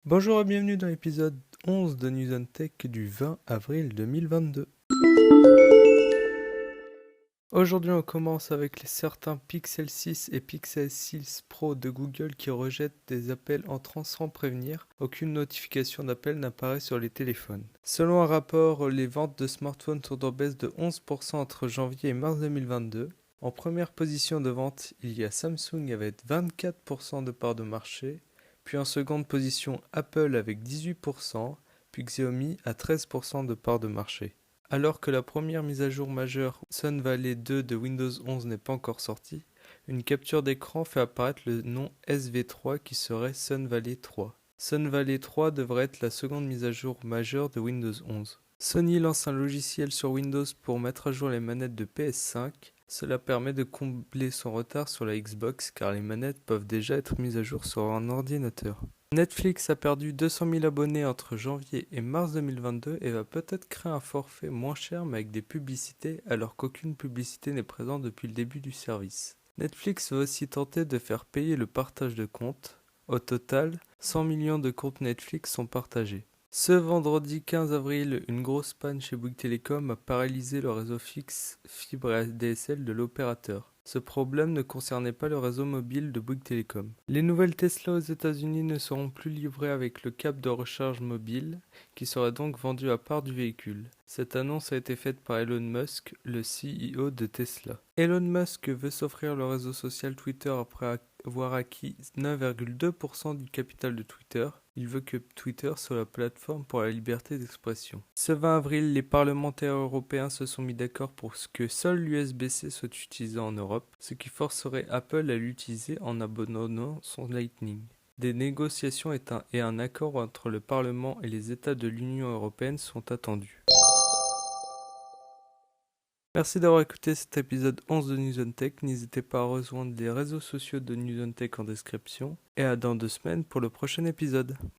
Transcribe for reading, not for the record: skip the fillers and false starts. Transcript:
Bonjour et bienvenue dans l'épisode 11 de News on Tech du 20 avril 2022. Aujourd'hui on commence avec les certains Pixel 6 et Pixel 6 Pro de Google qui rejettent des appels entrants sans prévenir. Aucune notification d'appel n'apparaît sur les téléphones. Selon un rapport, les ventes de smartphones sont en baisse de 11% entre janvier et mars 2022. En première position de vente, il y a Samsung avec 24% de part de marché. Puis en seconde position, Apple avec 18%, puis Xiaomi à 13% de part de marché. Alors que la première mise à jour majeure Sun Valley 2 de Windows 11 n'est pas encore sortie, une capture d'écran fait apparaître le nom SV3 qui serait Sun Valley 3. Sun Valley 3 devrait être la seconde mise à jour majeure de Windows 11. Sony lance un logiciel sur Windows pour mettre à jour les manettes de PS5. Cela permet de combler son retard sur la Xbox car les manettes peuvent déjà être mises à jour sur un ordinateur. Netflix a perdu 200 000 abonnés entre janvier et mars 2022 et va peut-être créer un forfait moins cher mais avec des publicités alors qu'aucune publicité n'est présente depuis le début du service. Netflix va aussi tenter de faire payer le partage de comptes. Au total, 100 millions de comptes Netflix sont partagés. Ce vendredi 15 avril, une grosse panne chez Bouygues Telecom a paralysé le réseau fixe fibre ADSL de l'opérateur. Ce problème ne concernait pas le réseau mobile de Bouygues Telecom. Les nouvelles Tesla aux États-Unis ne seront plus livrées avec le câble de recharge mobile, qui sera donc vendu à part du véhicule. Cette annonce a été faite par Elon Musk, le CEO de Tesla. Elon Musk veut s'offrir le réseau social Twitter après avoir acquis 9,2% du capital de Twitter. Il veut que Twitter soit la plateforme pour la liberté d'expression. Ce 20 avril, les parlementaires européens se sont mis d'accord pour que seul l'USB-C soit utilisé en Europe, ce qui forcerait Apple à l'utiliser en abandonnant son Lightning. Des négociations et un accord entre le Parlement et les États de l'Union européenne sont attendus. Merci d'avoir écouté cet épisode 11 de News on Tech. N'hésitez pas à rejoindre les réseaux sociaux de News on Tech en description. Et à dans 2 semaines pour le prochain épisode.